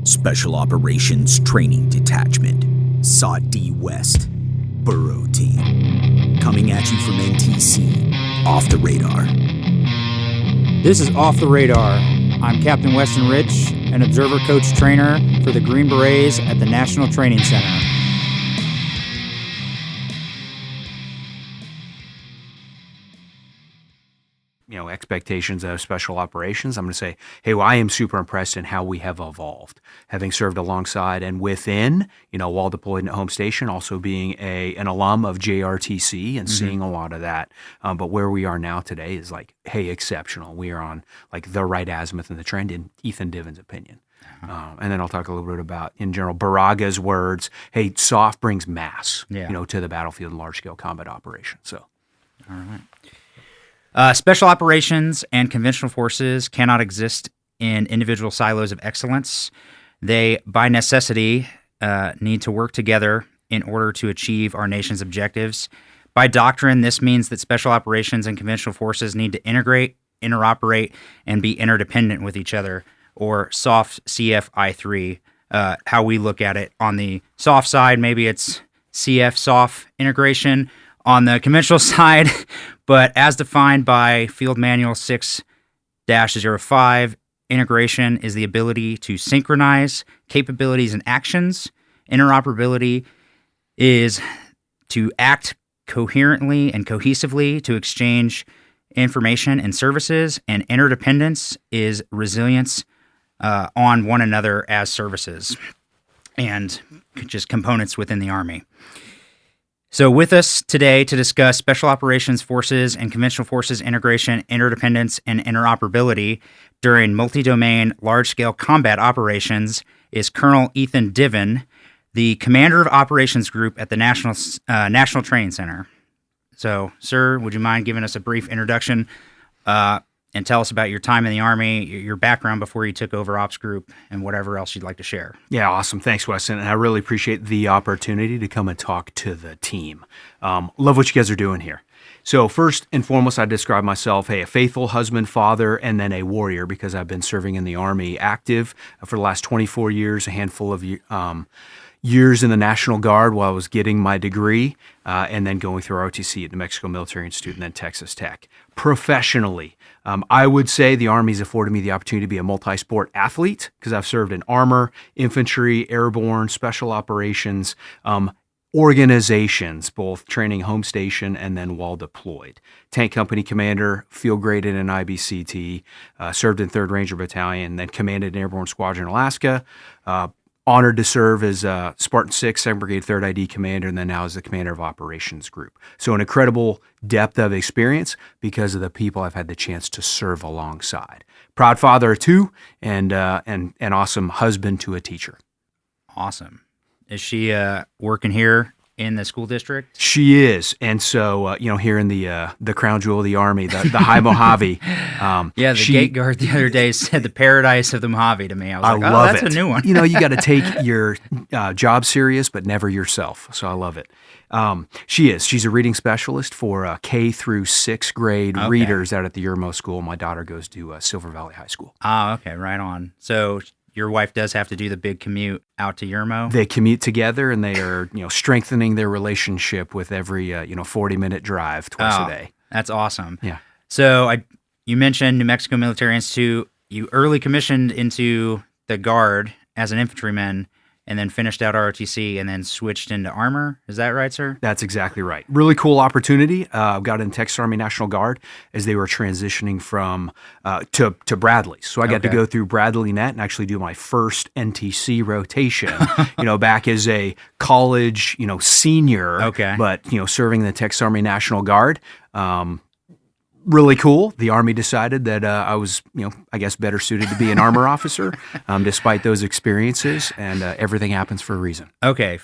Special Operations Training Detachment, SOD West, Burrow Team. Coming at you from NTC, Off the Radar. This is Off the Radar. I'm Captain Weston Rich, an observer coach trainer for the Green Berets at the National Training Center. Expectations of special operations, I'm going to say, hey, well, I am super impressed in how we have evolved, having served alongside and within, while deployed in a home station, also being an alum of JRTC and seeing a lot of that. But where we are now today is exceptional. We are on the right azimuth in the trend, in Ethan Diven's opinion. And then I'll talk a little bit about, in general, Baraga's words, hey, SOF brings mass, to the battlefield in large-scale combat operations. So, all right. Special operations and conventional forces cannot exist in individual silos of excellence. They, by necessity, need to work together in order to achieve our nation's objectives. By doctrine, this means that special operations and conventional forces need to integrate, interoperate, and be interdependent with each other, or SOF-CF I3. How we look at it on the SOF side, maybe it's CF-SOF integration. On the conventional side, but as defined by Field Manual 6-05, integration is the ability to synchronize capabilities and actions. Interoperability is to act coherently and cohesively to exchange information and services, and interdependence is resilience on one another as services and just components within the Army. So with us today to discuss Special Operations Forces and Conventional Forces integration, interdependence, and interoperability during multi-domain, large-scale combat operations is Colonel Ethan Diven, the Commander of Operations Group at the National Training Center. So, sir, would you mind giving us a brief introduction and tell us about your time in the Army, your background before you took over Ops Group, and whatever else you'd like to share? Yeah, awesome. Thanks, Weston. And I really appreciate the opportunity to come and talk to the team. Love what you guys are doing here. So first and foremost, I describe myself, a faithful husband, father, and then a warrior, because I've been serving in the Army active for the last 24 years, a handful of years in the National Guard while I was getting my degree, and then going through ROTC at New Mexico Military Institute and then Texas Tech. Professionally, I would say the Army's afforded me the opportunity to be a multi-sport athlete, because I've served in Armor, Infantry, Airborne, Special Operations, organizations, both training home station and then while deployed. Tank Company Commander, field graded in IBCT, served in 3rd Ranger Battalion, then commanded an Airborne Squadron in Alaska, honored to serve as Spartan 6, 2nd Brigade 3rd ID Commander, and then now as the Commander of Operations Group. So an incredible depth of experience because of the people I've had the chance to serve alongside. Proud father of 2 and an awesome husband to a teacher. Awesome. Is she working here in the school district? She is. And so, here in the crown jewel of the Army, the High Mojave. The gate guard the other day said the paradise of the Mojave to me. I was love that's it. A new one. You got to take your job serious, but never yourself. So I love it. She is. She's a reading specialist for K through 6th grade readers out at the Yermo School. My daughter goes to Silver Valley High School. Oh, okay. Right on. So your wife does have to do the big commute out to Yermo? They commute together, and they are, strengthening their relationship with every, 40-minute drive twice a day. That's awesome. Yeah. So you mentioned New Mexico Military Institute. You early commissioned into the Guard as an infantryman, and then finished out ROTC, and then switched into Armor. Is that right, sir? That's exactly right. Really cool opportunity. Got in Texas Army National Guard as they were transitioning from to Bradley. So I got to go through Bradley Net and actually do my first NTC rotation. Back as a college, senior. Okay. But serving in the Texas Army National Guard. Really cool. The Army decided that I was, better suited to be an armor officer, despite those experiences, and everything happens for a reason. Okay.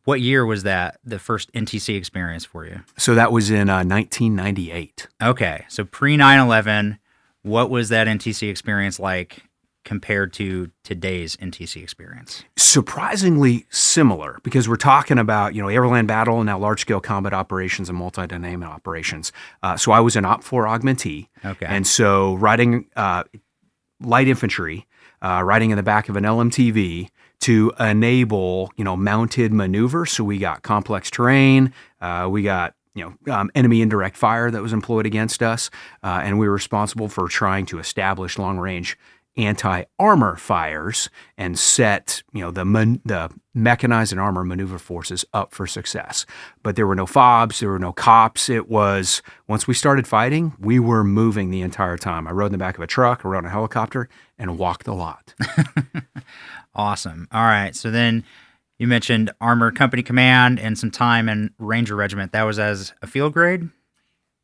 What year was that, the first NTC experience for you? So that was in 1998. Okay. So pre 9/11, what was that NTC experience like compared to today's NTC experience? Surprisingly similar, because we're talking about, airland battle and now large-scale combat operations and multi-dynamic operations. So I was an Op 4 augmentee. Okay. And so riding light infantry, riding in the back of an LMTV to enable, mounted maneuver. So we got complex terrain, we got enemy indirect fire that was employed against us, and we were responsible for trying to establish long-range anti-armor fires and set the mechanized and armor maneuver forces up for success. But there were no FOBs, there were no cops. It was, once we started fighting, we were moving the entire time. I rode in the back of a truck, I rode on a helicopter, and walked a lot. Awesome. All right. So then you mentioned Armor Company Command and some time in Ranger Regiment. That was as a field grade?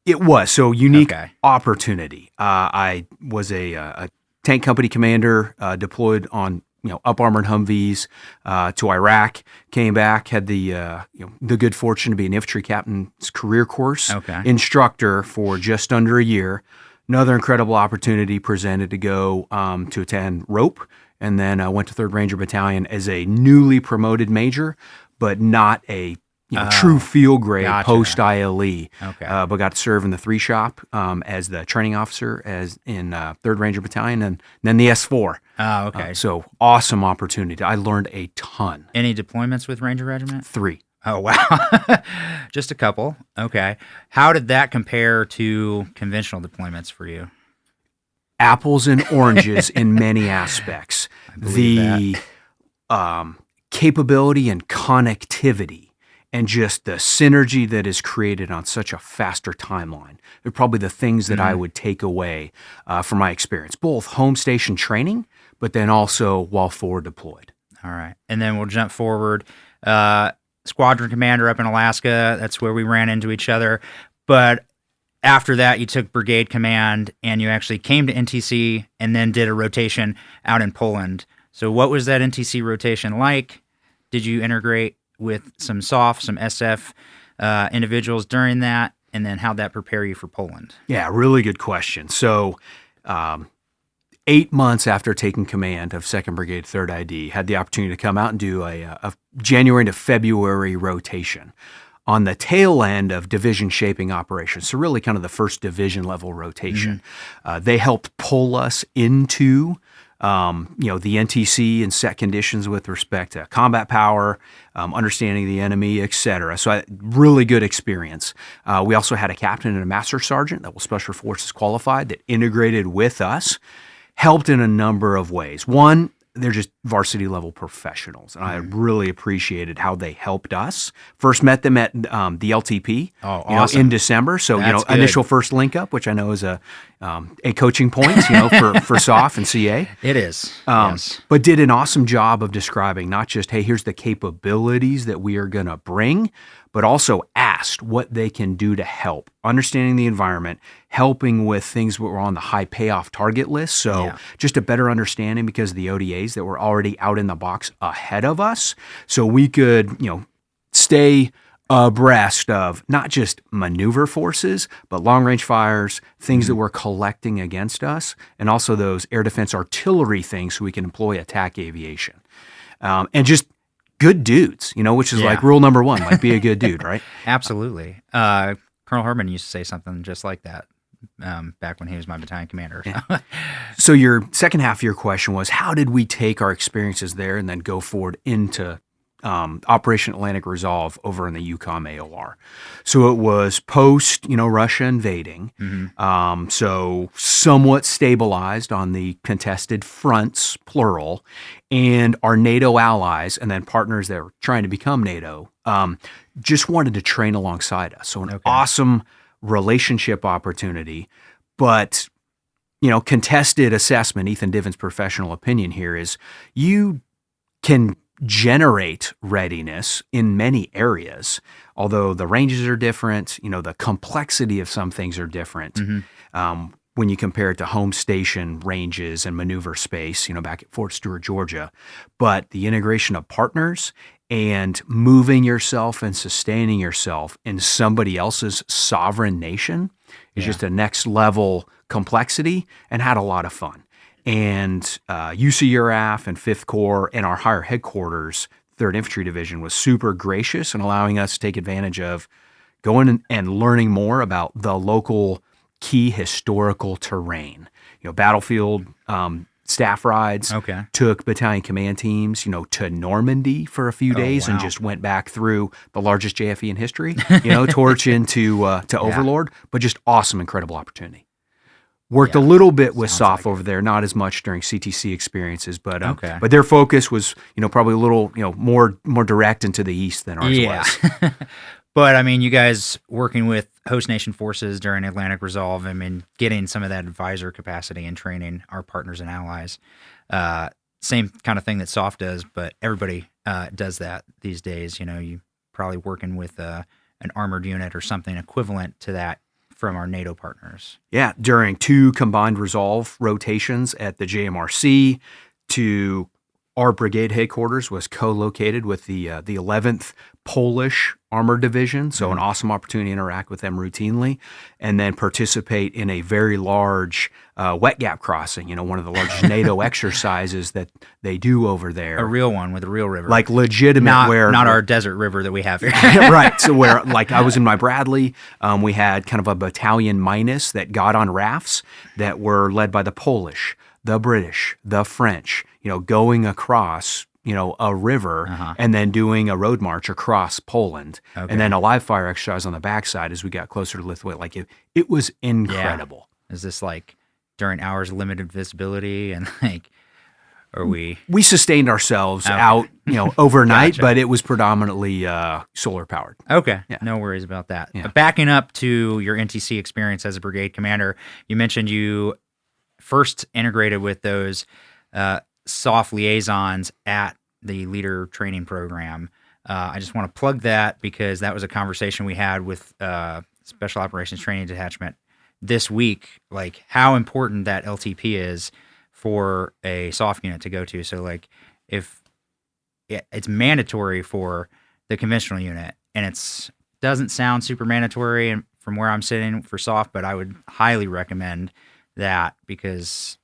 It was. So unique opportunity. I was a tank company commander, deployed on up armored Humvees to Iraq. Came back, had the good fortune to be an infantry captain's career course instructor for just under a year. Another incredible opportunity presented to go to attend ROPE, and then I went to 3rd Ranger Battalion as a newly promoted major, but not a true field grade post ILE. But got to serve in the 3 shop as the training officer as in 3rd Ranger Battalion, and then the S4. So awesome opportunity. I learned a ton. Any deployments with Ranger Regiment? 3. Oh, wow. Just a couple. Okay. How did that compare to conventional deployments for you? Apples and oranges in many aspects. The capability and connectivity and just the synergy that is created on such a faster timeline. They're probably the things that I would take away from my experience, both home station training, but then also while forward deployed. All right. And then we'll jump forward. Squadron commander up in Alaska, that's where we ran into each other. But after that, you took brigade command and you actually came to NTC and then did a rotation out in Poland. So what was that NTC rotation like? Did you integrate with some SOF, some SF individuals during that? And then how'd that prepare you for Poland? Yeah, really good question. So 8 months after taking command of 2nd Brigade, 3rd ID, had the opportunity to come out and do a January to February rotation on the tail end of division shaping operations. So really kind of the first division level rotation. They helped pull us into the NTC and set conditions with respect to combat power, understanding the enemy, etc. So really good experience. We also had a captain and a master sergeant that was Special Forces qualified that integrated with us, helped in a number of ways. One, they're just varsity level professionals. And I really appreciated how they helped us. First met them at the LTP in December. So, initial first link up, which I know is a coaching point, for SOF and CA. It is. Yes. But did an awesome job of describing not just, hey, here's the capabilities that we are going to bring, but also asked what they can do to help, understanding the environment, helping with things that were on the high payoff target list. So just a better understanding because of the ODAs that were already out in the box ahead of us. So we could, stay abreast of not just maneuver forces, but long-range fires, things that were collecting against us, and also those air defense artillery things so we can employ attack aviation. And just good dudes, which is like rule number 1, like be a good dude, right? Absolutely. Colonel Herman used to say something just like that back when he was my battalion commander. So your second half of your question was, how did we take our experiences there and then go forward into Operation Atlantic Resolve over in the EUCOM AOR? So it was post, Russia invading. So somewhat stabilized on the contested fronts, plural, and our NATO allies and then partners that were trying to become NATO just wanted to train alongside us. So an awesome relationship opportunity, but contested assessment, Ethan Diven's professional opinion here is you can generate readiness in many areas, although the ranges are different, the complexity of some things are different. When you compare it to home station ranges and maneuver space, back at Fort Stewart, Georgia. But the integration of partners and moving yourself and sustaining yourself in somebody else's sovereign nation is just a next level complexity, and had a lot of fun. And UCURAF and 5th Corps and our higher headquarters, 3rd Infantry Division, was super gracious in allowing us to take advantage of going and learning more about the local key historical terrain. Battlefield staff rides. Okay. Took battalion command teams, to Normandy for a few days and wow. just went back through the largest JFE in history, torch into to Overlord, but just awesome, incredible opportunity. Worked a little bit with SOF over there, not as much during CTC experiences, but but their focus was, probably a little, more direct into the east than ours was. But I mean, you guys working with host nation forces during Atlantic Resolve, I mean, getting some of that advisor capacity and training our partners and allies. Same kind of thing that SOF does, but everybody does that these days. You probably working with an armored unit or something equivalent to that from our NATO partners. Yeah, during 2 combined resolve rotations at the JMRC, to our brigade headquarters was co-located with the 11th Polish Armored Division, so an awesome opportunity to interact with them routinely, and then participate in a very large wet gap crossing, one of the largest NATO exercises that they do over there. A real one with a real river. Like legitimate not our desert river that we have here. Right, so where, like I was in my Bradley, we had kind of a battalion minus that got on rafts that were led by the Polish, the British, the French, going across, a river and then doing a road march across Poland. Okay. And then a live fire exercise on the backside as we got closer to Lithuania. Like it was incredible. Yeah. Is this like during hours of limited visibility and like, are we? We sustained ourselves out, overnight, Gotcha. but it was predominantly solar powered. Okay. Yeah. No worries about that. Yeah. Backing up to your NTC experience as a brigade commander, you mentioned you first integrated with those SOF liaisons at the leader training program. I just want to plug that because that was a conversation we had with Special Operations Training Detachment this week, like how important that LTP is for a SOF unit to go to. So like if it's mandatory for the conventional unit, and doesn't sound super mandatory and from where I'm sitting for SOF, but I would highly recommend that because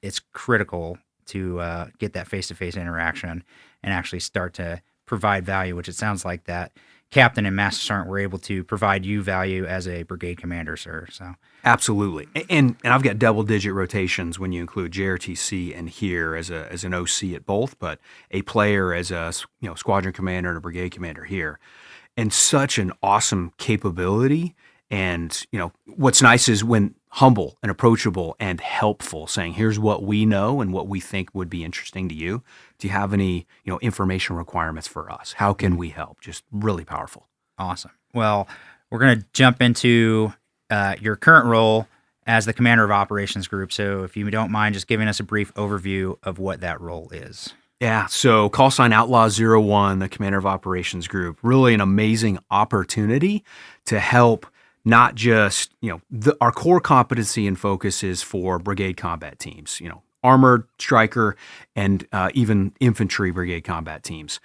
it's critical to get that face-to-face interaction and actually start to provide value, which it sounds like that captain and master sergeant were able to provide you value as a brigade commander, sir. So absolutely, and I've got double-digit rotations when you include JRTC and here as an OC at both, but a player as a squadron commander and a brigade commander here, and such an awesome capability. And, what's nice is when humble and approachable and helpful, saying, here's what we know and what we think would be interesting to you. Do you have any, information requirements for us? How can we help? Just really powerful. Awesome. Well, we're going to jump into your current role as the commander of operations group. So if you don't mind just giving us a brief overview of what that role is. Yeah, so call sign Outlaw 01, the commander of operations group, really an amazing opportunity to help. Not just, our core competency and focus is for brigade combat teams, armored, striker, and even infantry brigade combat teams.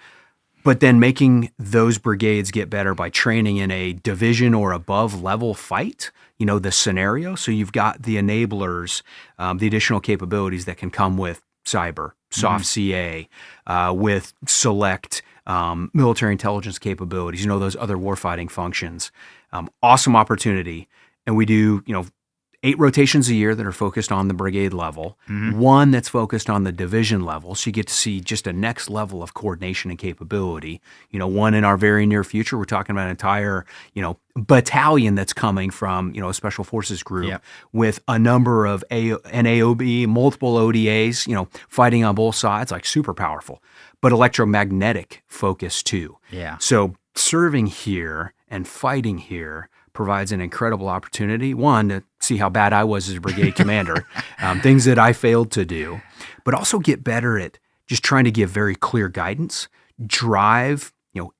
But then making those brigades get better by training in a division or above level fight, the scenario. So you've got the enablers, the additional capabilities that can come with cyber, SOF-CA, with select military intelligence capabilities, those other warfighting functions. Awesome opportunity. And we do, 8 rotations a year that are focused on the brigade level, 1 that's focused on the division level. So you get to see just a next level of coordination and capability. 1 in our very near future, we're talking about an entire, battalion that's coming from, a special forces group with a number of NAOB, multiple ODAs, fighting on both sides, like super powerful, but electromagnetic focus too. Yeah. So serving here and fighting here provides an incredible opportunity, 1, to see how bad I was as a brigade commander, things that I failed to do, but also get better at just trying to give very clear guidance, drive,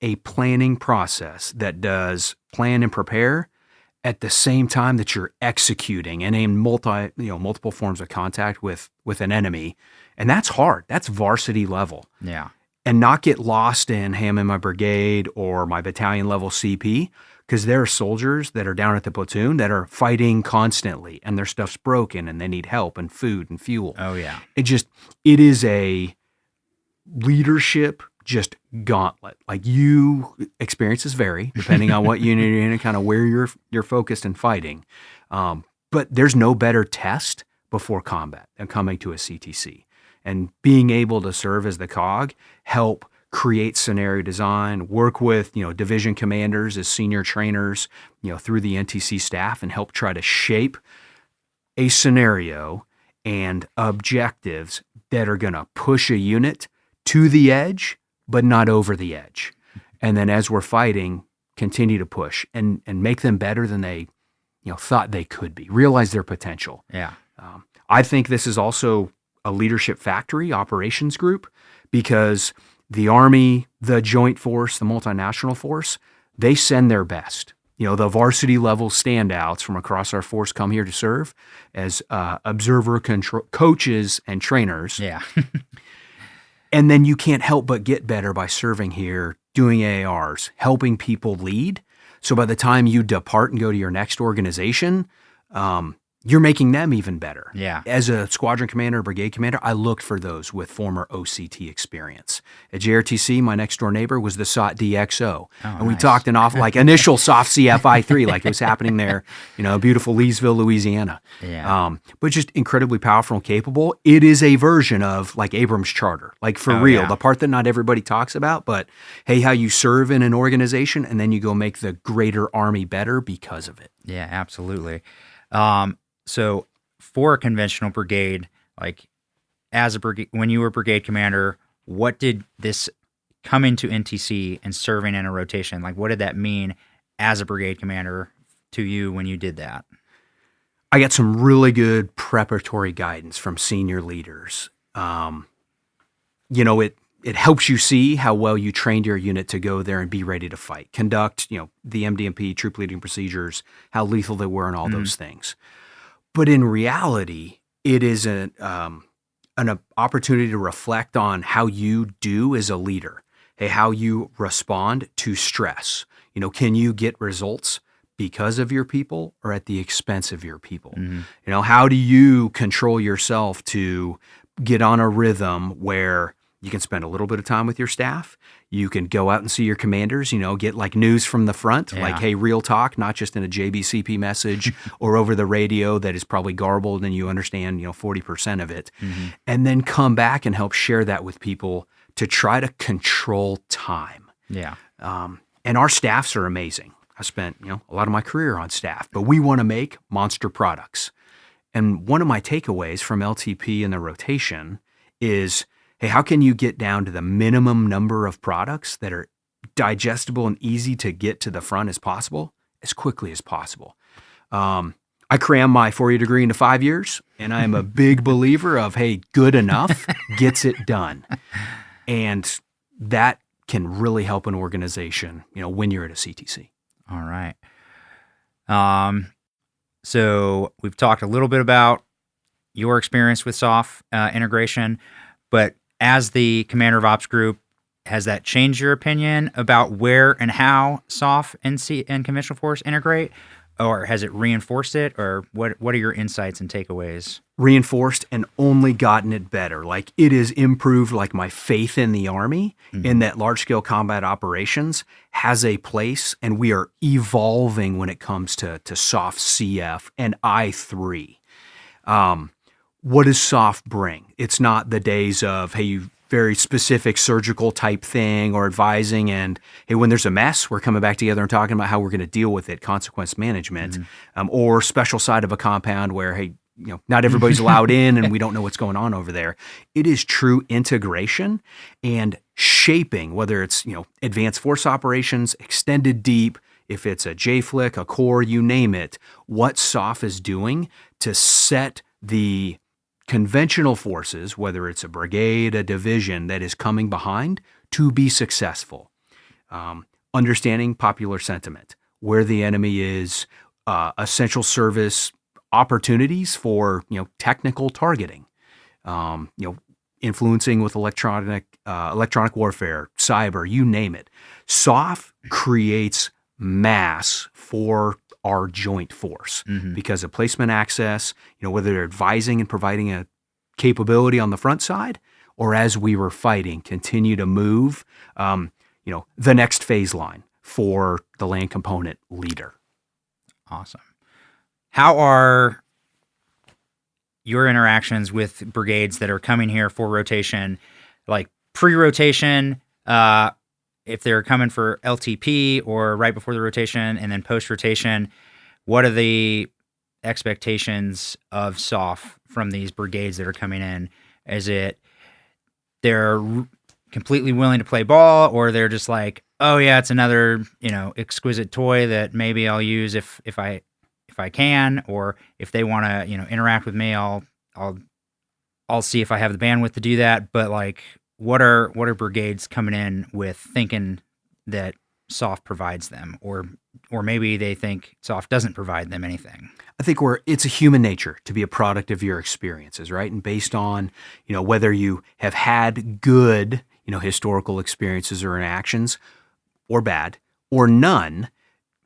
a planning process that does plan and prepare at the same time that you're executing and in multiple forms of contact with an enemy. And that's hard. That's varsity level. Yeah. And not get lost in, hey, I'm in my brigade or my battalion level CP, because there are soldiers that are down at the platoon that are fighting constantly and their stuff's broken and they need help and food and fuel. Oh, yeah. It is a leadership just gauntlet. Like experiences vary depending on what unit you're in and kind of where you're focused and fighting. But there's no better test before combat and coming to a CTC. And being able to serve as the cog, help create scenario design, work with, division commanders as senior trainers, through the NTC staff, and help try to shape a scenario and objectives that are going to push a unit to the edge, but not over the edge. And then as we're fighting, continue to push and make them better than they, thought they could be, realize their potential. Yeah. I think this is also a leadership factory, operations group, because the Army, the Joint Force, the multinational force, they send their best. The varsity level standouts from across our force come here to serve as observer coaches and trainers. Yeah. And then you can't help but get better by serving here, doing AARs, helping people lead. So by the time you depart and go to your next organization, you're making them even better. Yeah. As a squadron commander, brigade commander, I looked for those with former OCT experience. At JRTC, my next door neighbor was the SOT-DXO. And we talked an awful, initial SOF-CF I3, like it was happening there, beautiful Leesville, Louisiana. Yeah. But just incredibly powerful and capable. It is a version of like Abrams Charter, like for real, yeah. the part that not everybody talks about, but hey, how you serve in an organization and then you go make the greater Army better because of it. Yeah, absolutely. So for a conventional brigade, like as a brigade, when you were brigade commander, what did this coming to NTC and serving in a rotation, like what did that mean as a brigade commander to you when you did that? I got some really good preparatory guidance from senior leaders. It helps you see how well you trained your unit to go there and be ready to fight, conduct, the MDMP, troop leading procedures, how lethal they were and all those things. But in reality, it is an opportunity to reflect on how you do as a leader, how you respond to stress. Can you get results because of your people or at the expense of your people? Mm-hmm. How do you control yourself to get on a rhythm where you can spend a little bit of time with your staff. You can go out and see your commanders, get like news from the front, like, hey, real talk, not just in a JBCP message or over the radio that is probably garbled and you understand, 40% of it. Mm-hmm. And then come back and help share that with people to try to control time. Yeah. And our staffs are amazing. I spent, a lot of my career on staff, but we want to make monster products. And one of my takeaways from LTP in the rotation is, hey, how can you get down to the minimum number of products that are digestible and easy to get to the front as possible, as quickly as possible? I crammed my 4-year degree into 5 years, and I am a big believer of, hey, good enough gets it done. And that can really help an organization, when you're at a CTC. All right. So we've talked a little bit about your experience with SOF integration, but as the commander of ops group, has that changed your opinion about where and how SOF and conventional force integrate, or has it reinforced it, or what are your insights and takeaways? Reinforced and only gotten it better. Like it has improved like my faith in the Army in that large scale combat operations has a place, and we are evolving when it comes to SOF-CF and I3. What does SOF bring? It's not the days of, hey, you very specific surgical type thing or advising and, hey, when there's a mess, we're coming back together and talking about how we're going to deal with it, consequence management, or special side of a compound where, hey, not everybody's allowed in and we don't know what's going on over there. It is true integration and shaping, whether it's, advanced force operations, extended deep, if it's a JFLIC, a core, you name it, what SOF is doing to set the conventional forces, whether it's a brigade, a division that is coming behind, to be successful. Understanding popular sentiment, where the enemy is, essential service opportunities for technical targeting, influencing with electronic warfare, cyber, you name it. SOF creates mass for our joint force because of placement access, whether they're advising and providing a capability on the front side, or as we were fighting, continue to move, the next phase line for the land component leader. Awesome. How are your interactions with brigades that are coming here for rotation, like pre-rotation, if they're coming for LTP or right before the rotation, and then post-rotation, what are the expectations of SOF from these brigades that are coming in? Is it they're completely willing to play ball, or they're just like, oh yeah, it's another, exquisite toy that maybe I'll use if I can, or if they want to, interact with me, I'll see if I have the bandwidth to do that. But like, what are brigades coming in with thinking that SOF provides them, or maybe they think SOF doesn't provide them anything? I think it's a human nature to be a product of your experiences, right? And based on, whether you have had good, historical experiences or interactions, or bad, or none,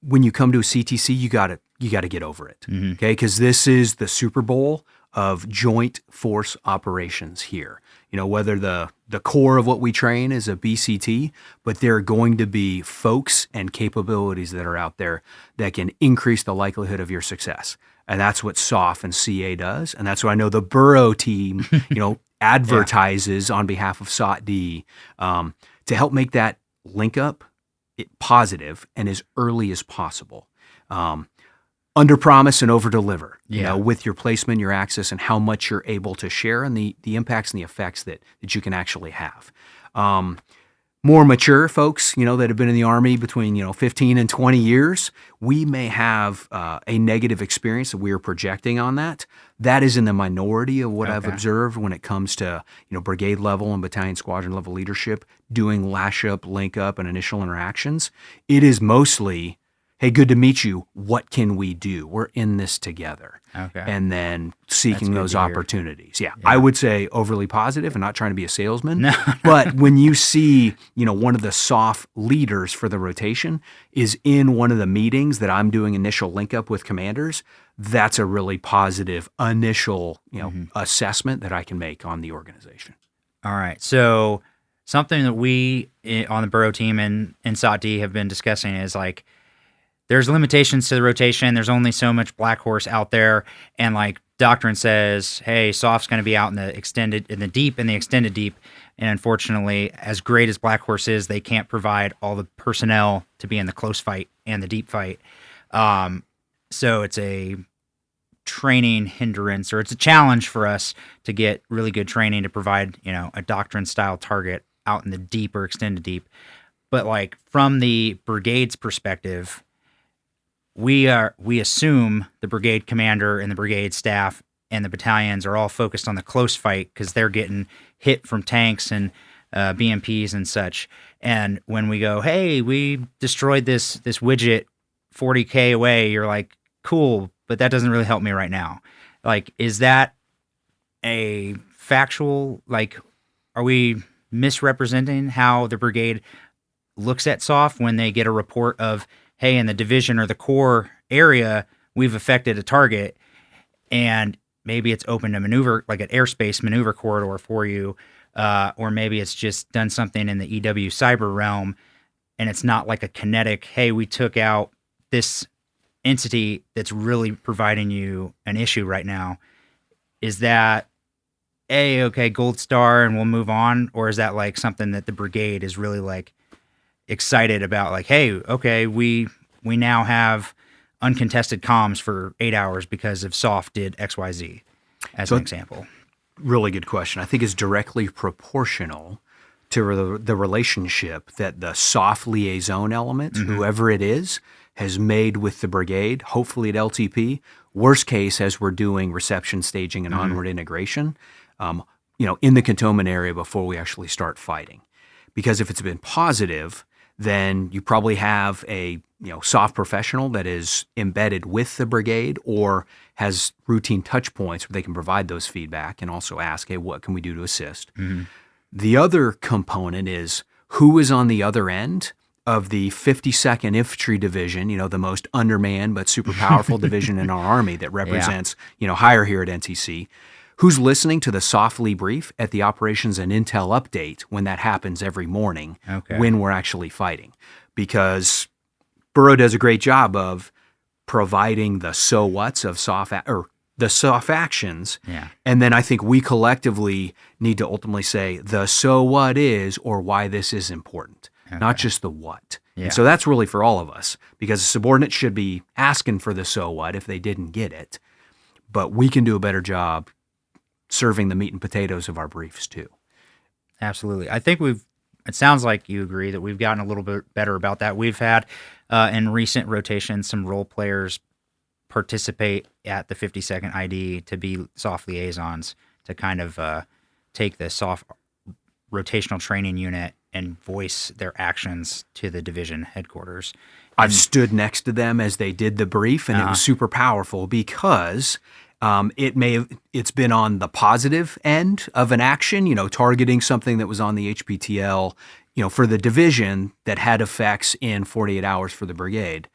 when you come to a CTC, you got to get over it, okay? Because this is the Super Bowl of joint force operations here. Whether the core of what we train is a BCT, but there are going to be folks and capabilities that are out there that can increase the likelihood of your success. And that's what SOF and CA does. And that's what I know the Burrow team, advertises on behalf of SOT-D to help make that link up positive and as early as possible. Under promise and over deliver, with your placement, your access, and how much you're able to share, and the impacts and the effects that you can actually have. More mature folks, that have been in the Army between 15 and 20 years, we may have a negative experience that we are projecting on that. That is in the minority of what I've observed when it comes to brigade level and battalion squadron level leadership doing lash up, link up, and initial interactions. It is mostly, hey, good to meet you. What can we do? We're in this together. Okay. And then seeking those opportunities. Yeah, I would say overly positive and not trying to be a salesman. No. But when you see, one of the SOF leaders for the rotation is in one of the meetings that I'm doing initial link up with commanders, that's a really positive initial, assessment that I can make on the organization. All right. So something that we on the Burrow team and SOT-D have been discussing is like, there's limitations to the rotation. There's only so much Black Horse out there. And like doctrine says, hey, SOF's going to be out in the deep and the extended deep. And unfortunately, as great as Black Horse is, they can't provide all the personnel to be in the close fight and the deep fight. So it's a training hindrance, or it's a challenge for us to get really good training to provide, a doctrine style target out in the deep or extended deep. But like from the brigade's perspective, we assume the brigade commander and the brigade staff and the battalions are all focused on the close fight because they're getting hit from tanks and BMPs and such. And when we go, hey, we destroyed this widget 40K away, you're like, cool, but that doesn't really help me right now. Like, is that a factual, like, are we misrepresenting how the brigade looks at SOF when they get a report of, hey, in the division or the core area, we've affected a target, and maybe it's open to maneuver, like an airspace maneuver corridor for you, or maybe it's just done something in the EW cyber realm, and it's not like a kinetic, hey, we took out this entity that's really providing you an issue right now. Is that, okay, gold star and we'll move on? Or is that like something that the brigade is really like excited about, like, hey, okay, we now have uncontested comms for 8 hours because of SOF did XYZ, as an example? Really good question. I think it's directly proportional to the relationship that the SOF liaison element, whoever it is, has made with the brigade, hopefully at LTP. Worst case, as we're doing reception, staging, and onward integration, in the cantonment area before we actually start fighting. Because if it's been positive, then you probably have a SOF professional that is embedded with the brigade or has routine touch points where they can provide those feedback and also ask, hey, what can we do to assist? The other component is who is on the other end of the 52nd Infantry Division, the most undermanned but super powerful division in our Army that represents, higher here at NTC. Who's listening to the softly brief at the operations and intel update when that happens every morning when we're actually fighting? Because Burrow does a great job of providing the so what's of SOF, or the SOF actions. Yeah. And then I think we collectively need to ultimately say the so what is or why this is important, not just the what. Yeah. And so that's really for all of us, because a subordinate should be asking for the so what if they didn't get it. But we can do a better job serving the meat and potatoes of our briefs too. Absolutely. I think it sounds like you agree that we've gotten a little bit better about that. We've had in recent rotations some role players participate at the 52nd ID to be SOF liaisons to kind of take the SOF rotational training unit and voice their actions to the division headquarters. I've stood next to them as they did the brief, and it was super powerful because it's been on the positive end of an action, targeting something that was on the HPTL, for the division that had effects in 48 hours for the brigade.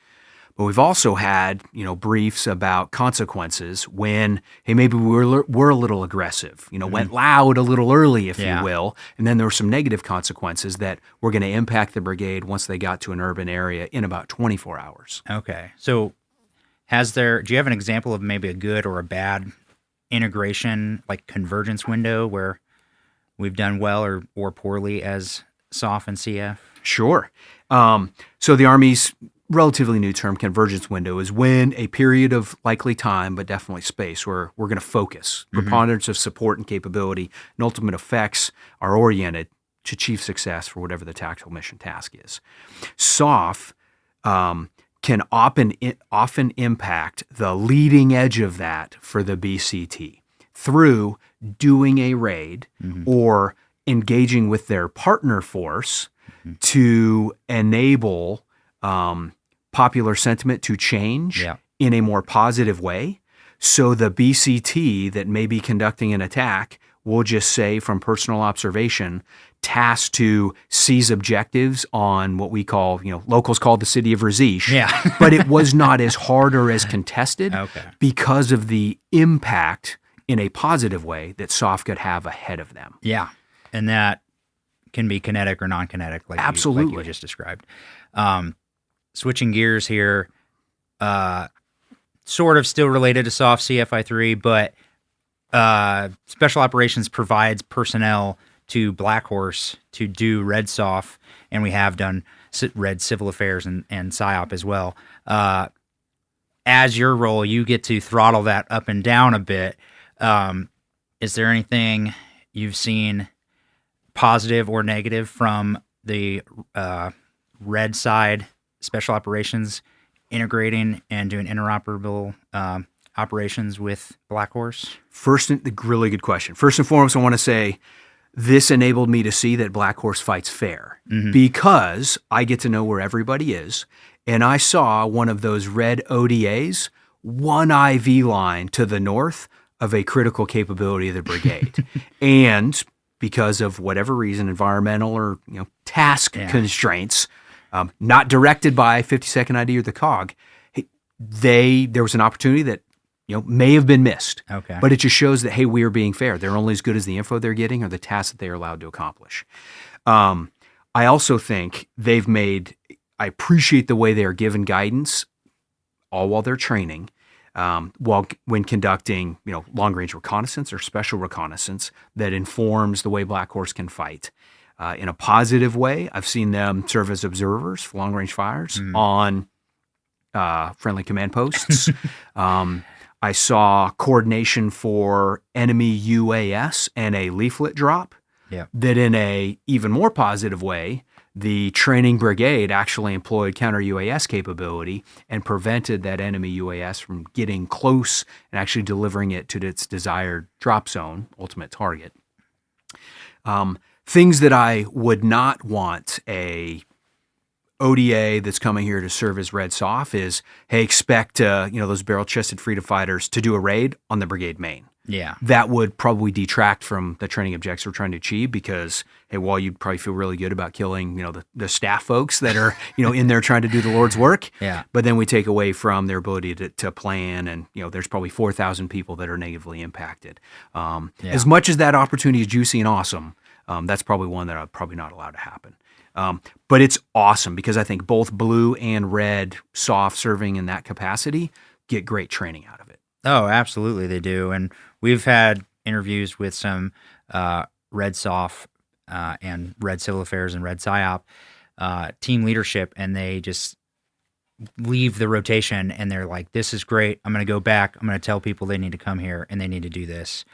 But we've also had, briefs about consequences when, hey, maybe we're a little aggressive, went loud a little early, if you will. And then there were some negative consequences that were going to impact the brigade once they got to an urban area in about 24 hours. Okay. So do you have an example of maybe a good or a bad integration, like convergence window, where we've done well or poorly as SOF and CF? Sure. So the Army's relatively new term, convergence window, is when a period of likely time, but definitely space, where we're going to focus, preponderance of support and capability, and ultimate effects are oriented to achieve success for whatever the tactical mission task is. SOF can often impact the leading edge of that for the BCT through doing a raid or engaging with their partner force to enable popular sentiment to change in a more positive way. So the BCT that may be conducting an attack will just say, from personal observation, tasked to seize objectives on what we call, locals call the city of Razish. Yeah. But it was not as hard or as contested because of the impact in a positive way that SOF could have ahead of them. Yeah. And that can be kinetic or non-kinetic, like you just described. Switching gears here, sort of still related to SOF-CF I3, but Special Operations provides personnel to Black Horse to do Red SOF, and we have done Red Civil Affairs and PSYOP as well. As your role, you get to throttle that up and down a bit. Is there anything you've seen positive or negative from the Red side Special Operations integrating and doing interoperable operations with Black Horse? Really good question. First and foremost, I want to say this enabled me to see that Black Horse fights fair because I get to know where everybody is. And I saw one of those red ODAs, one IV line to the north of a critical capability of the brigade. And because of whatever reason, environmental or task constraints, not directed by 52nd ID or the COG, there was an opportunity that may have been missed. Okay. But it just shows that, hey, we are being fair. They're only as good as the info they're getting or the tasks that they are allowed to accomplish. I also think I appreciate the way they are given guidance all while they're training, when conducting, long-range reconnaissance or special reconnaissance that informs the way Black Horse can fight. In a positive way, I've seen them serve as observers for long-range fires on friendly command posts. I saw coordination for enemy UAS and a leaflet drop. That in a even more positive way, the training brigade actually employed counter-UAS capability and prevented that enemy UAS from getting close and actually delivering it to its desired drop zone, ultimate target. Things that I would not want a ODA that's coming here to serve as Red SOF is, hey, expect those barrel-chested freedom fighters to do a raid on the brigade main. Yeah. That would probably detract from the training objectives we're trying to achieve because, hey, while you'd probably feel really good about killing, the staff folks that are, in there trying to do the Lord's work. Yeah. But then we take away from their ability to plan and, there's probably 4,000 people that are negatively impacted. As much as that opportunity is juicy and awesome, that's probably one that I'm probably not allowed to happen. But it's awesome because I think both blue and red SOF serving in that capacity get great training out of it. Oh, absolutely, they do. And we've had interviews with some Red SOF and Red Civil Affairs and Red PSYOP team leadership, and they just leave the rotation and they're like, this is great. I'm going to go back. I'm going to tell people they need to come here and they need to do this.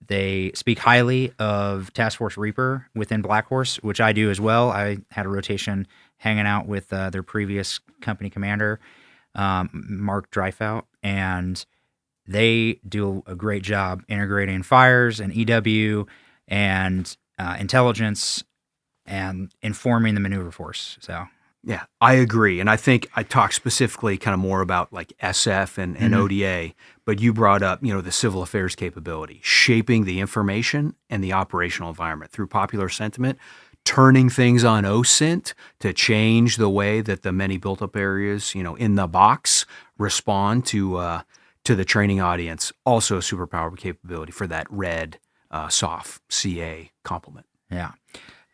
They speak highly of Task Force Reaper within Black Horse, which I do as well. I had a rotation hanging out with their previous company commander, Mark Dreifout, and they do a great job integrating fires and EW and intelligence and informing the maneuver force. So Yeah, I agree. And I think I talked specifically kind of more about like SF and ODA, but you brought up, the civil affairs capability, shaping the information and the operational environment through popular sentiment, turning things on OSINT to change the way that the many built up areas, in the box respond to the training audience. Also a superpower capability for that red SOF-CA complement. Yeah.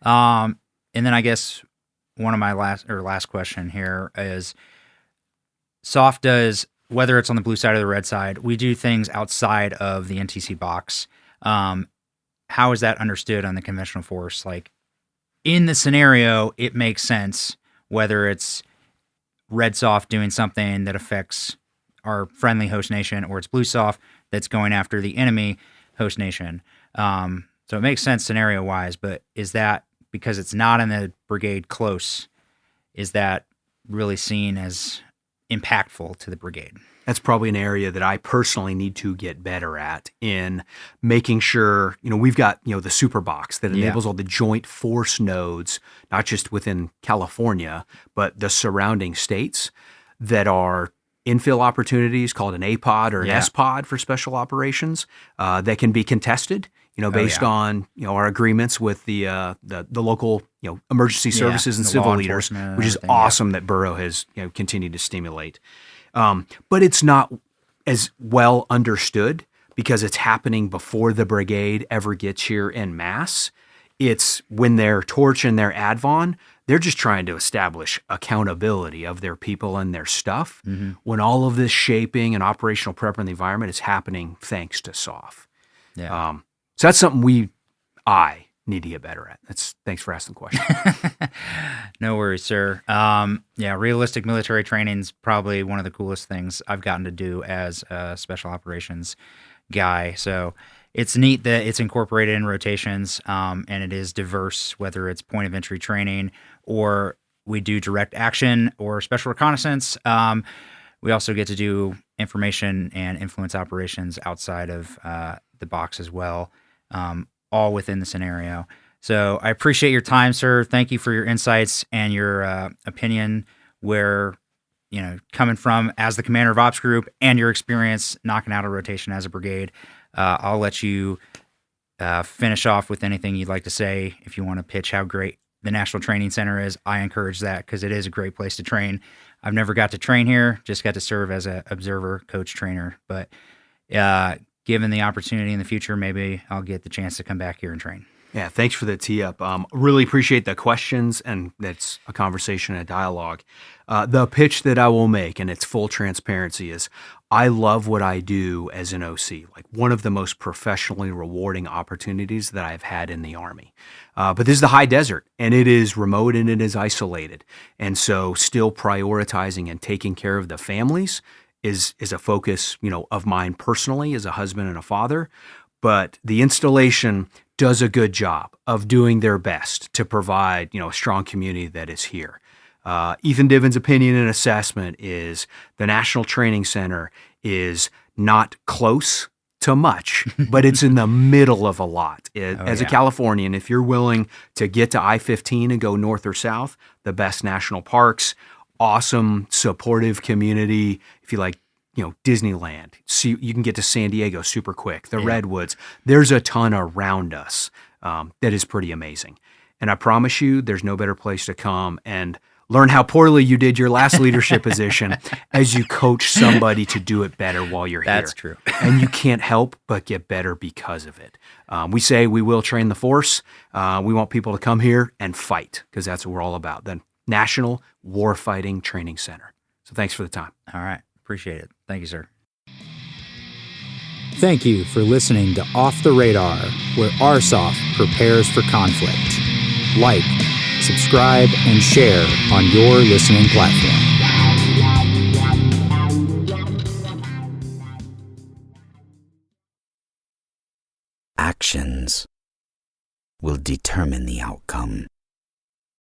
And then I guess one of my last question here is, SOF does, whether it's on the blue side or the red side, we do things outside of the NTC box. How is that understood on the conventional force? Like, in the scenario, it makes sense whether it's red SOF doing something that affects our friendly host nation or it's blue SOF that's going after the enemy host nation. So it makes sense scenario-wise, but is that, because it's not in the brigade close, is that really seen as impactful to the brigade? That's probably an area that I personally need to get better at in making sure, we've got, the super box that enables all the joint force nodes, not just within California, but the surrounding states that are infill opportunities called an APOD or an SPOD for special operations that can be contested. Based on our agreements with the local emergency services and civil leaders, which is awesome that Borough has continued to stimulate. But it's not as well understood because it's happening before the brigade ever gets here en masse. It's when they're torching their advon, they're just trying to establish accountability of their people and their stuff. When all of this shaping and operational prep in the environment is happening thanks to SOF. Yeah. So that's something I need to get better at. Thanks for asking the question. No worries, sir. Realistic military training is probably one of the coolest things I've gotten to do as a special operations guy. So it's neat that it's incorporated in rotations, and it is diverse, whether it's point of entry training or we do direct action or special reconnaissance. We also get to do information and influence operations outside of the box as well. All within the scenario. So I appreciate your time, sir. Thank you for your insights and your opinion where, coming from as the commander of ops group and your experience knocking out a rotation as a brigade. I'll let you finish off with anything you'd like to say. If you want to pitch how great the National Training Center is, I encourage that because it is a great place to train. I've never got to train here, just got to serve as an observer, coach, trainer. But given the opportunity in the future, maybe I'll get the chance to come back here and train. Yeah, thanks for the tee up. Really appreciate the questions, and that's a conversation, a dialogue. The pitch that I will make, and it's full transparency, is I love what I do as an OC, like one of the most professionally rewarding opportunities that I've had in the Army. But this is the high desert, and it is remote and it is isolated. And so still prioritizing and taking care of the families is a focus, of mine personally as a husband and a father. But the installation does a good job of doing their best to provide, a strong community that is here. Ethan Diven's opinion and assessment is the National Training Center is not close to much, but it's in the middle of a lot. A Californian, if you're willing to get to I-15 and go north or south, the best national parks, awesome, supportive community. If you like, Disneyland, see, you can get to San Diego super quick. The Redwoods, there's a ton around us that is pretty amazing. And I promise you, there's no better place to come and learn how poorly you did your last leadership position as you coach somebody to do it better while you're here. That's true. And you can't help but get better because of it. We say we will train the force. We want people to come here and fight because that's what we're all about. The National Warfighting Training Center. So thanks for the time. All right. Appreciate it. Thank you, sir. Thank you for listening to Off the Radar, where ARSOF prepares for conflict. Like, subscribe, and share on your listening platform. Actions will determine the outcome.